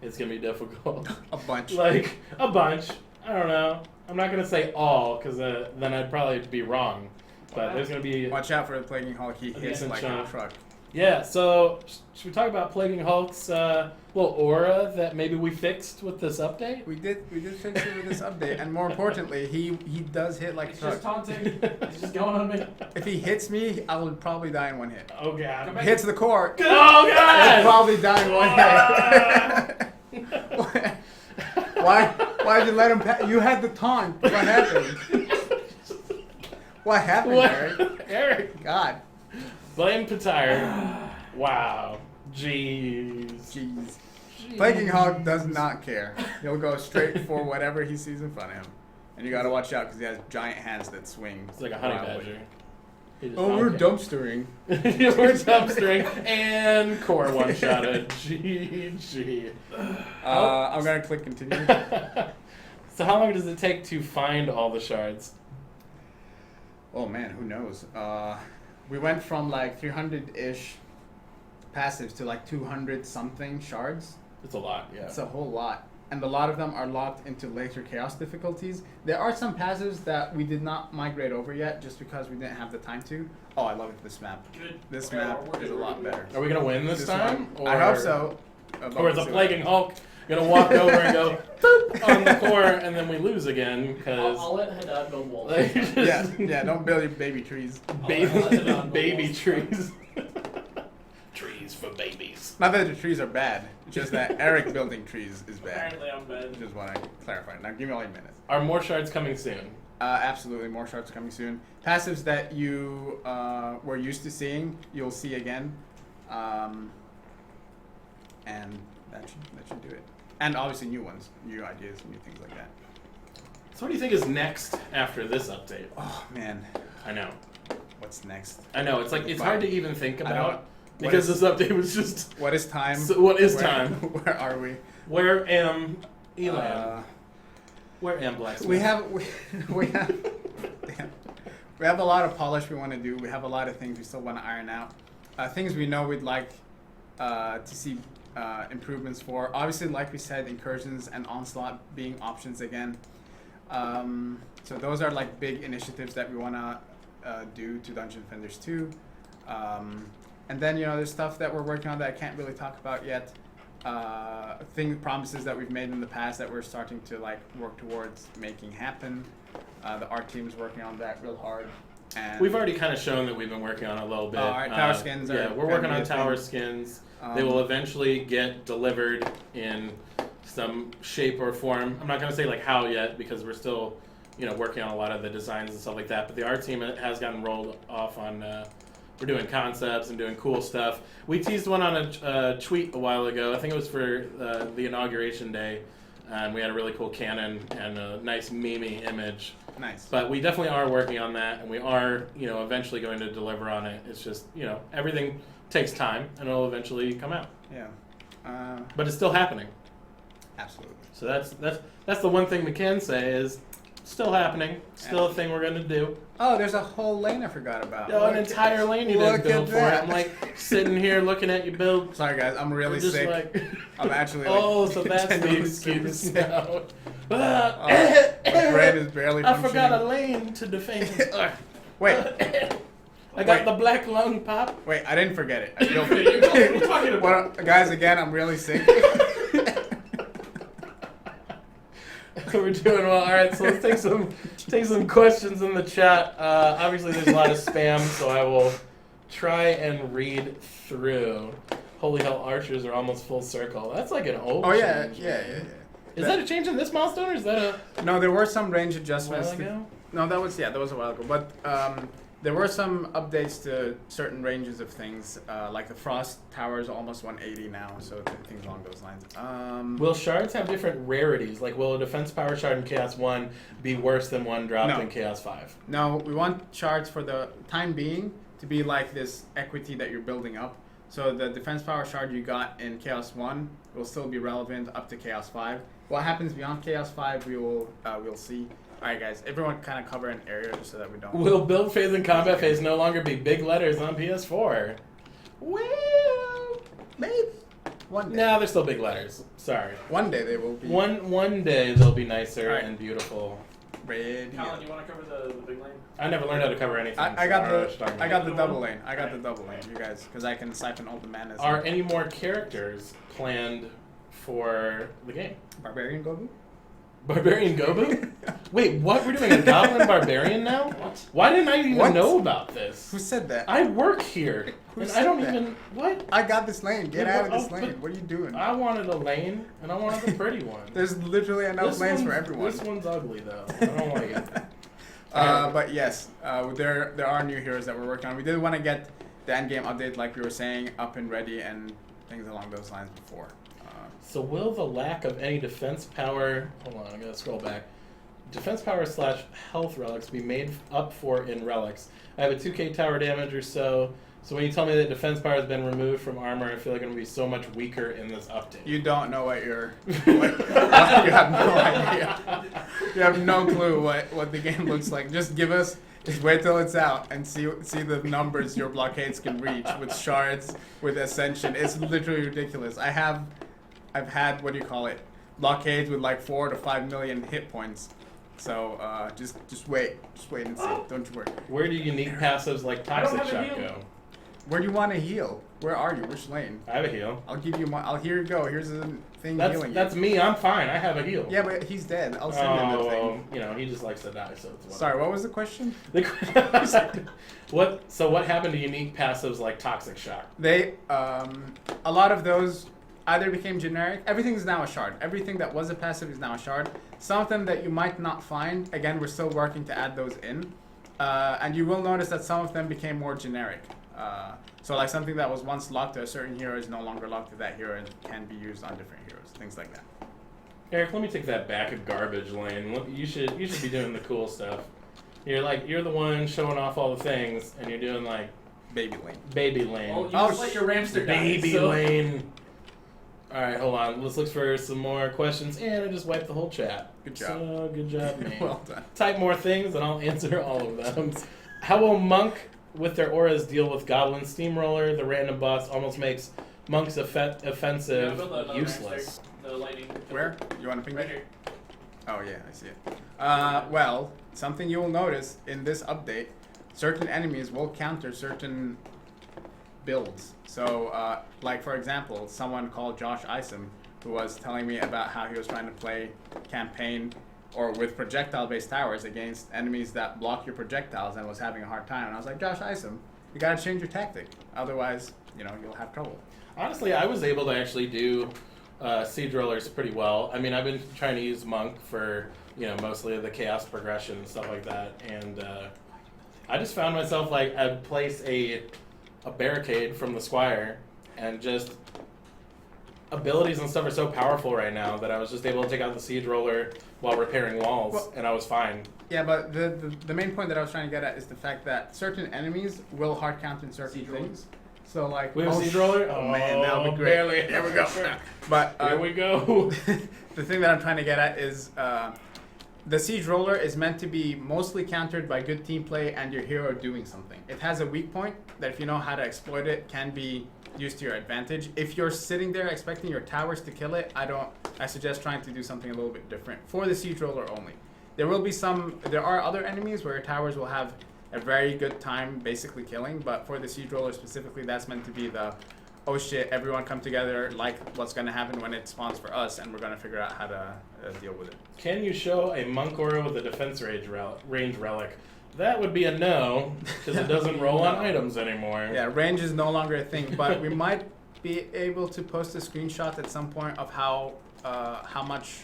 It's going to be difficult. A bunch. Like, a bunch. I don't know. I'm not going to say all, because then I'd probably be wrong. But there's going to be... Watch out for the Plaguing Hulk. He hits decent like chunk. a truck. Yeah, so should we talk about Plaguing Hulk's little aura that maybe we fixed with this update? We did fix it with this update, and more importantly, he does hit like a He's truck. just taunting. He's just going on me. If he hits me, I will probably die in one hit. Oh, God. Come If he hits the core, Oh, I'll God! probably die in one hit. Why did you let him? You had the taunt. What happened? What happened, Eric? Eric. God. Blame Petire. Wow. Jeez. Jeez. Plaguing Hulk does not care. He'll go straight for whatever he sees in front of him. And you gotta watch out because he has giant hands that swing. It's like a honey wildly. badger. He just- Oh, we're okay. dumpstering. We're dumpstering and core one-shotted. GG. I'm gonna click continue. So how long does it take to find all the shards? Oh man, who knows? We went from like 300-ish passives to like 200 something shards. It's a lot, yeah. It's a whole lot. and a lot of them are locked into later chaos difficulties. There are some passives that we did not migrate over yet, just because we didn't have the time to. Oh, I love this map. Good. This Okay, map we're is a good, lot we're better. Are we gonna win this time? Or, I hope so. Or is a plaguing Hulk gonna walk over and go boop on the core, and then we lose again because I'll let Haddad build walls. yeah, don't build your baby trees. baby trees. Trees for babies. Not that the trees are bad, it's just that Eric building trees is bad. Apparently I'm bad. Just want to clarify. Now give me all your minutes. Are more shards coming soon? Absolutely, more shards coming soon. Passives that you were used to seeing, you'll see again, and that should do it. And obviously new ones, new ideas, new things like that. So what do you think is next after this update? Oh man, I know. what's next? I know. It's like it's hard to even think about because this update was just. What is time? So what is Where- time? Where are we? Where am Eland? Where am Blacksmith? We have we have a lot of polish we want to do. We have a lot of things we still want to iron out. Things we know we'd like to see improvements for. Obviously, like we said, incursions and onslaught being options again. So those are like big initiatives that we want to do to Dungeon Defenders 2. And then there's stuff that we're working on that I can't really talk about yet. Promises that we've made in the past that we're starting to like work towards making happen. The art team's working on that real hard. And We've already kind of shown that we've been working on it a little bit. All right, tower skins Yeah, are we're working gonna on be a tower thing. skins. They will eventually get delivered in some shape or form. I'm not going to say like how yet because we're still, working on a lot of the designs and stuff like that. But the art team has gotten rolled off on. We're doing concepts and doing cool stuff. We teased one on a tweet a while ago. I think it was for the inauguration day. And we had a really cool cannon and a nice meme-y image. Nice. But we definitely are working on that, and we are, eventually going to deliver on it. It's just, everything takes time, and it'll eventually come out. Yeah. But it's still happening. Absolutely. So that's the one thing we can say is still happening, still a thing we're gonna do. Oh, there's a whole lane I forgot about. An entire lane you didn't build for it. I'm like sitting here looking at you build. Sorry guys, I'm really just sick. like, I'm actually. oh, so that's the genuinely super excuse sick. now. My brain is barely I functioning. forgot a lane to defend. Wait. I got the black lung pop. Wait, I didn't forget it. I built What are you it. talking about? Well, guys, again, I'm really sick. We're doing well. All right, so let's take some questions in the chat. Obviously, there's a lot of spam, so I will try and read through. Holy hell, archers are almost full circle. That's like an old. Oh yeah, change. yeah. Is that a change in this milestone, or is that a No, there were some range while adjustments. ago? No, that was a while ago. But there were some updates to certain ranges of things, like the frost tower is almost 180 now, so things along those lines. Will shards have different rarities? Like, will a defense power shard in Chaos 1 be worse than one dropped No. in Chaos 5? No, we want shards for the time being to be like this equity that you're building up. So the defense power shard you got in Chaos 1 will still be relevant up to Chaos 5. What happens beyond Chaos 5, we'll see. Alright guys, everyone kind of cover an area just so that we don't... Will build phase and combat phase no longer be big letters on PS4? Well, maybe. One day. No, they're still big letters. Sorry. One day they will be. One day they'll be nicer Alright. and beautiful. Red. Colin, you want to cover the big lane? I never learned how to cover anything. I so got don't know what you're talking the about. double lane. I got the double lane, you guys, because I can siphon all the manas. Are any more characters planned for the game? Barbarian Gobu? Barbarian Gobu? Wait, what? We're doing a Goblin Barbarian now? What? Why didn't I even What? know about this? Who said that? I work here, Who and I said don't that? even... What? I got this lane. Get Yeah, out of but- this oh, lane. but- What are you doing? I wanted a lane, and I wanted the pretty one. There's literally enough This lanes for one's- everyone. This one's ugly, though. I don't like it. But yes, there are new heroes that we're working on. We did want to get the endgame update, like we were saying, up and ready and things along those lines before. So will the lack of any defense power... Hold on, I gotta scroll back. Defense power / health relics be made up for in relics. I have a 2k tower damage or so. So when you tell me that defense power has been removed from armor, I feel like I'm going to be so much weaker in this update. You don't know what you're... you have no idea. You have no clue what the game looks like. Just wait till it's out and see the numbers your blockades can reach with shards, with Ascension. It's literally ridiculous. I've had, what do you call it, blockades with like 4 to 5 million hit points. So just wait and see. Don't you worry. Where do unique passives like Toxic have a Shock heal. go? Where do you want to heal? Where are you? Which lane? I have a heal. I'll give you my. Here you go. Here's the thing healing That's you. me. I'm fine. I have a heal. Yeah, but he's dead. I'll send him the Oh, thing. you know, he just likes to die, so it's whatever. Sorry, what was the question? What happened to unique passives like Toxic Shock? They a lot of those either became generic. Everything is now a shard. Everything that was a passive is now a shard. Some of them that you might not find. Again, we're still working to add those in, and you will notice that some of them became more generic. So like something that was once locked to a certain hero is no longer locked to that hero and can be used on different heroes. Things like that. Eric, let me take that back of garbage lane. You should be doing the cool stuff. You're the one showing off all the things, and you're doing like Baby lane. baby lane. Well, you just let your Ramster die. Baby so- lane. All right, hold on. Let's look for some more questions, and I just wiped the whole chat. Good job. So, good job, man. Well done. Type more things, and I'll answer all of them. How will Monk with their auras deal with Goblin Steamroller? The random boss almost makes Monk's offensive Yeah, build another useless. Ramster, the lightning. Where? You want to ping Right me? here. Oh yeah, I see it. Well, something you will notice in this update, certain enemies will counter certain builds. So, like for example, someone called Josh Isom, who was telling me about how he was trying to play campaign or with projectile-based towers against enemies that block your projectiles and was having a hard time. And I was like, Josh Isom, you gotta change your tactic. Otherwise, you'll have trouble. Honestly, I was able to actually do siege rollers pretty well. I mean, I've been trying to use Monk for mostly the chaos progression and stuff like that, and I just found myself like I'd place a barricade from the Squire, and just abilities and stuff are so powerful right now that I was just able to take out the siege roller while repairing walls, Well- and I was fine. Yeah, but the main point that I was trying to get at is the fact that certain enemies will hard counter certain Siege roller. things. So like We have a siege roller? Oh man, that would be great. Barely. There we go. But Here we go. the thing that I'm trying to get at is the siege roller is meant to be mostly countered by good team play and your hero doing something. It has a weak point that if you know how to exploit it can be used to your advantage. If you're sitting there expecting your towers to kill it, I suggest trying to do something a little bit different for the siege roller only. There are other enemies where your towers will have a very good time basically killing, but for the siege roller specifically, that's meant to be the oh shit, everyone come together, like what's going to happen when it spawns for us, and we're going to figure out how to deal with it. Can you show a Monk aura with a defense range relic? That would be a no, because it doesn't roll on items anymore. Yeah, range is no longer a thing, but we might be able to post a screenshot at some point of how much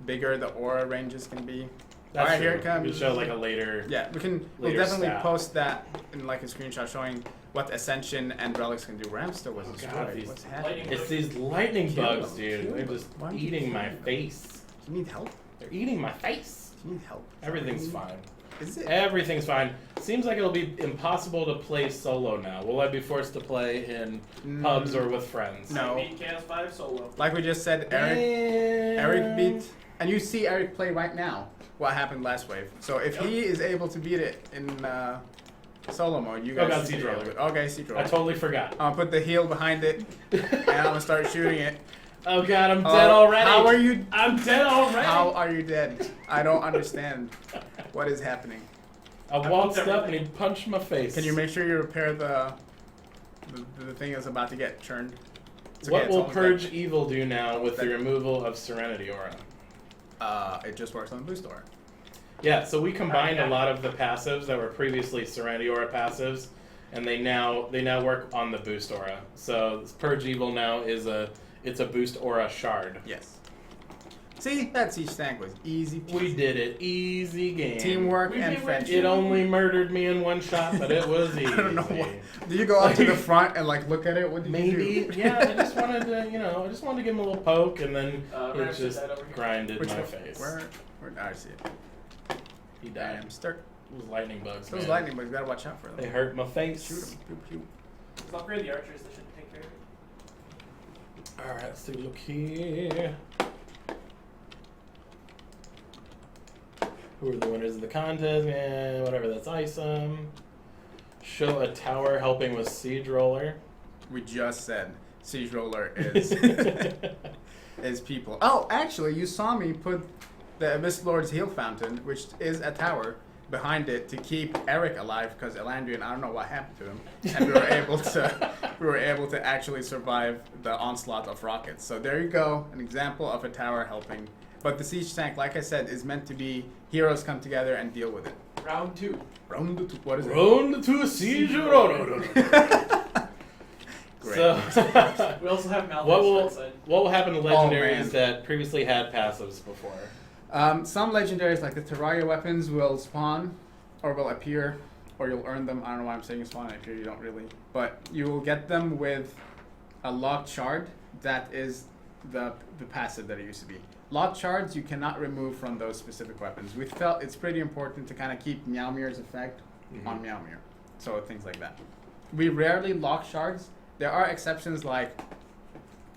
bigger the aura ranges can be. That's Alright, true. here it comes. We could show like a later. Yeah, we'll Later definitely stat. post that in like a screenshot showing what Ascension and relics can do. Ramster was Oh, God, destroyed. these What's happening? lightning- It's these lightning Kill bugs, them, dude. kill They're them. just Why don't you eating kill my them? face. Do you need help? They're eating my face. Do you need help? Everything's fine. Is it? Everything's fine. Seems like it'll be impossible to play solo now. Will I be forced to play in pubs or with friends? No. I beat Chaos 5 solo. Like we just said, Eric beat, and you see Eric play right now what happened last wave. So if he is able to beat it in solo mode, you guys God, should siege be able roller. to. Okay, siege I roller. totally forgot. I'll put the heal behind it, and I'm gonna start shooting it. Oh god, I'm dead already. How are you? I'm dead already. How are you dead? I don't understand what is happening. I walked up and he punched my face. Can you make sure you repair the thing that's about to get churned? It's okay, What it's will only Purge dead. Evil do now with the removal of Serenity Aura? It just works on the boost aura. Yeah, so we combined yeah. a lot of the passives that were previously Serenity Aura passives, and they now work on the boost aura. So Purge Evil now is a boost aura shard. Yes. See, that siege tank was easy. We did it, easy game. Teamwork We and did friendship. It only murdered me in one shot, but it was easy. I don't know what. Do you go up to the front and like look at it? What did Maybe, you do? yeah. I just wanted to, give him a little poke, and then it Ramster's just dead over here. grinded Which my one? Where? Where? I see it. He died. Damn, start. Those lightning bugs. Those man. lightning bugs. Gotta watch out for them. They hurt my face. Shoot them. Pew, pew. Let's upgrade the archers. They should take care of it. All right, let's take a look here. Who are the winners of the contest? Yeah, whatever. That's Isom. Show a tower helping with siege roller. We just said siege roller is. is people. Oh, actually, you saw me put the Abyss Lord's Heal Fountain, which is a tower, behind it to keep Eric alive because Elandrian, I don't know what happened to him, and we were able to actually survive the onslaught of rockets. So there you go, an example of a tower helping. But the siege tank, like I said, is meant to be heroes come together and deal with it. Round 2. Round 2. What is it? Round to siege. Great. So, We also have Malphite what will happen to man. legendaries that previously had passives before? Some legendaries, like the Terraria weapons, will spawn or will appear, or you'll earn them. I don't know why I'm saying spawn and appear, you don't really. But you will get them with a locked shard that is the passive that it used to be. Locked shards you cannot remove from those specific weapons. We felt it's pretty important to kind of keep Meowmir's effect on Meowmir. So things like that. We rarely lock shards. There are exceptions like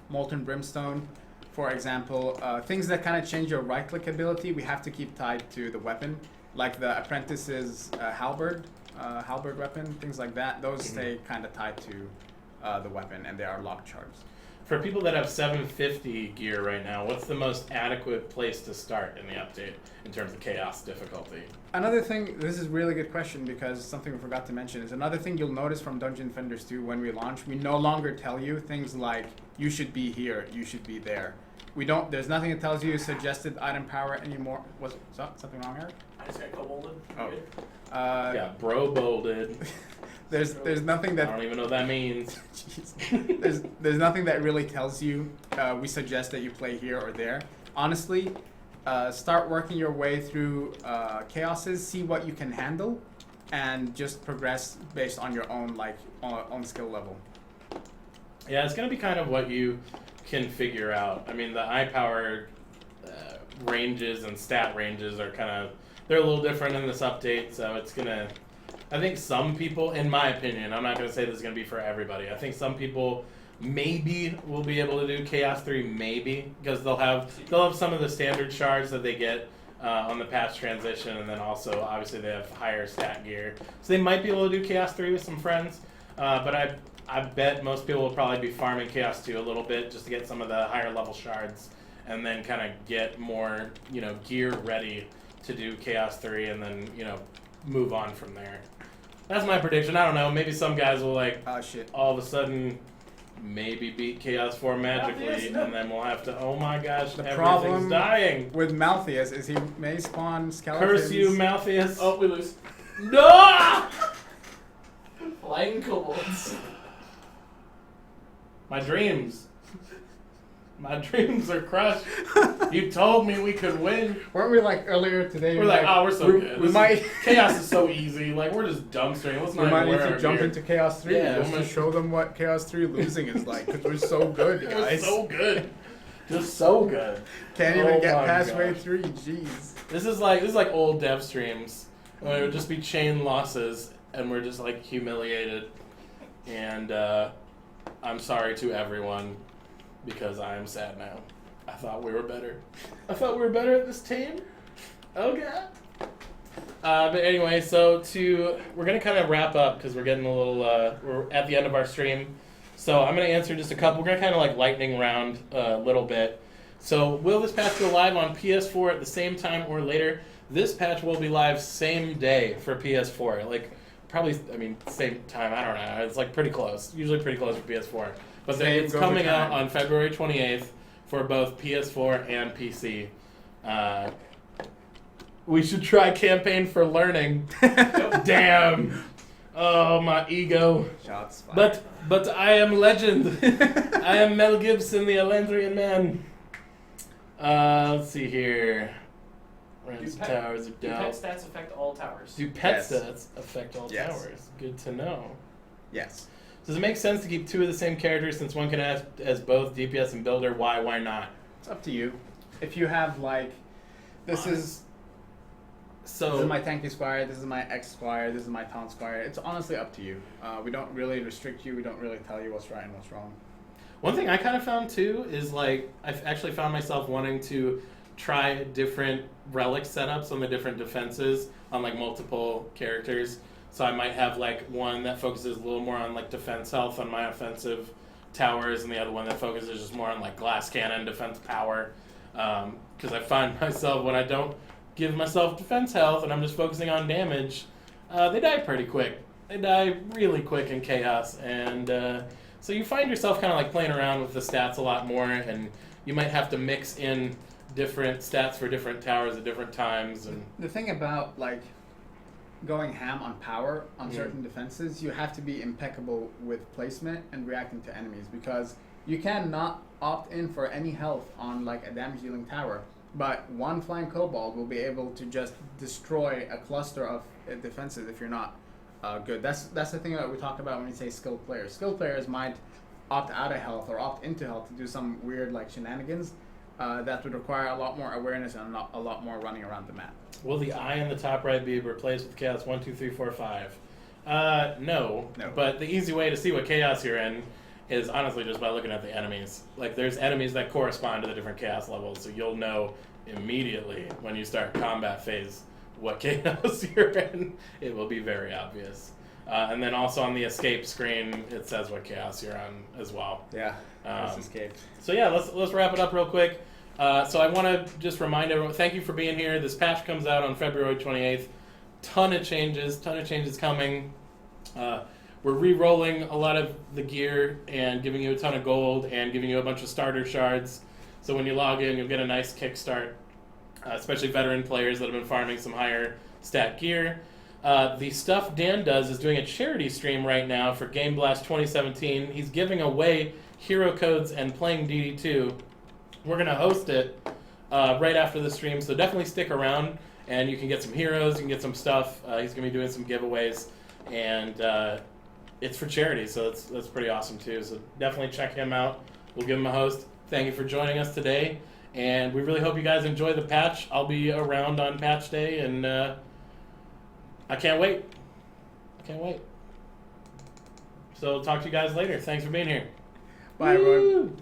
Molten Brimstone, for example. Things that kind of change your right-click ability, we have to keep tied to the weapon. Like the Apprentice's halberd weapon, things like that. Those stay kind of tied to the weapon, and they are locked shards. For people that have 750 gear right now, what's the most adequate place to start in the update in terms of chaos difficulty? Another thing, this is a really good question because something we forgot to mention is another thing you'll notice from Dungeon Defenders 2 when we launch, we no longer tell you things like, you should be here, you should be there. There's nothing that tells you suggested item power anymore. Was something wrong, Eric? I just got co-bolded. Oh. Yeah, bro bolded. There's nothing I that don't even know what that means. there's nothing that really tells you we suggest that you play here or there. Honestly, start working your way through chaoses, see what you can handle, and just progress based on your own on skill level. Yeah, it's gonna be kind of what you can figure out. I mean, the eye power ranges and stat ranges are they're a little different in this update, so it's gonna. I think some people, in my opinion, I'm not going to say this is going to be for everybody. I think some people maybe will be able to do Chaos 3, maybe, because they'll have some of the standard shards that they get on the patch transition, and then also, obviously, they have higher stat gear. So they might be able to do Chaos 3 with some friends, but I bet most people will probably be farming Chaos 2 a little bit just to get some of the higher level shards, and then kind of get more, gear ready to do Chaos 3, and then, move on from there. That's my prediction. I don't know. Maybe some guys will all of a sudden maybe beat Chaos 4 magically, and then we'll have to. Oh my gosh! The everything's problem dying. with Malthius is he may spawn skeletons. Curse you, Malthius! Oh, we lose. No! Flying kobolds. My dreams. My dreams are crushed. You told me we could win. Weren't we earlier today? We're we're so good. We might. Chaos is so easy. We're just dumbstring. Let's not We might even need wear to our jump gear. into Chaos 3 Yeah, just to show them what Chaos 3 losing is like, because we're so good, We're guys. so good. Just so good. Can't even Oh get my past gosh. wave 3, jeez. This is like old dev streams. When it would just be chain losses, and we're just humiliated. And I'm sorry to everyone, because I am sad now. I thought we were better. I thought we were better at this team. Oh god. But anyway, so we're gonna kind of wrap up because we're getting a little. We're at the end of our stream, so I'm gonna answer just a couple. We're gonna kind of lightning round a little bit. So will this patch go live on PS4 at the same time or later? This patch will be live same day for PS4. Probably, same time. I don't know. It's pretty close. Usually pretty close for PS4. But it's coming out on February 28th. For both PS4 and PC. We should try campaign for learning. Damn. Oh, my ego. Shots fired. But I am legend. I am Mel Gibson, the Elandrian man. Let's see here. Range towers are Do down. pet stats affect all towers? Do pet Yes. stats affect all Yes. towers? Good to know. Yes. Does it make sense to keep two of the same characters since one can act as both DPS and builder? Why not? It's up to you. If you have this is my tanky squire, this is my X squire, this is my taunt squire. It's honestly up to you. We don't really restrict you. We don't really tell you what's right and what's wrong. One thing I kind of found too is I've actually found myself wanting to try different relic setups on the different defenses on multiple characters. So I might have one that focuses a little more on defense health on my offensive towers, and the other one that focuses just more on like glass cannon defense power. Because I find myself when I don't give myself defense health and I'm just focusing on damage, they die pretty quick. They die really quick in chaos, and so you find yourself kind of like playing around with the stats a lot more, and you might have to mix in different stats for different towers at different times. And the thing about like going ham on power on certain defenses, you have to be impeccable with placement and reacting to enemies, because you cannot opt in for any health on like a damage dealing tower, but one flying kobold will be able to just destroy a cluster of defenses if you're not good. That's the thing that we talk about when we say skilled players. Skilled players might opt out of health or opt into health to do some weird like shenanigans that would require a lot more awareness and a lot more running around the map. will the eye in the top right be replaced with chaos 1, 2, 3, 4, 5? No. But the easy way to see what chaos you're in is honestly just by looking at the enemies. Like, there's enemies that correspond to the different chaos levels, so you'll know immediately when you start combat phase what chaos you're in. It will be very obvious. And then also on the escape screen, it says what chaos you're on as well. Yeah, escape. So yeah, let's wrap it up real quick. So I want to just remind everyone, thank you for being here. This patch comes out on February 28th. Ton of changes coming. We're re-rolling a lot of the gear and giving you a ton of gold and giving you a bunch of starter shards. So when you log in, you'll get a nice kickstart, especially veteran players that have been farming some higher stat gear. The stuff Dan does is doing a charity stream right now for Game Blast 2017. He's giving away hero codes and playing DD2. We're going to host it right after the stream, so definitely stick around and you can get some heroes, you can get some stuff. He's going to be doing some giveaways, and it's for charity, so that's pretty awesome too. So definitely check him out. We'll give him a host. Thank you for joining us today, and we really hope you guys enjoy the patch. I'll be around on patch day, and I can't wait. So talk to you guys later. Thanks for being here. Bye, everyone.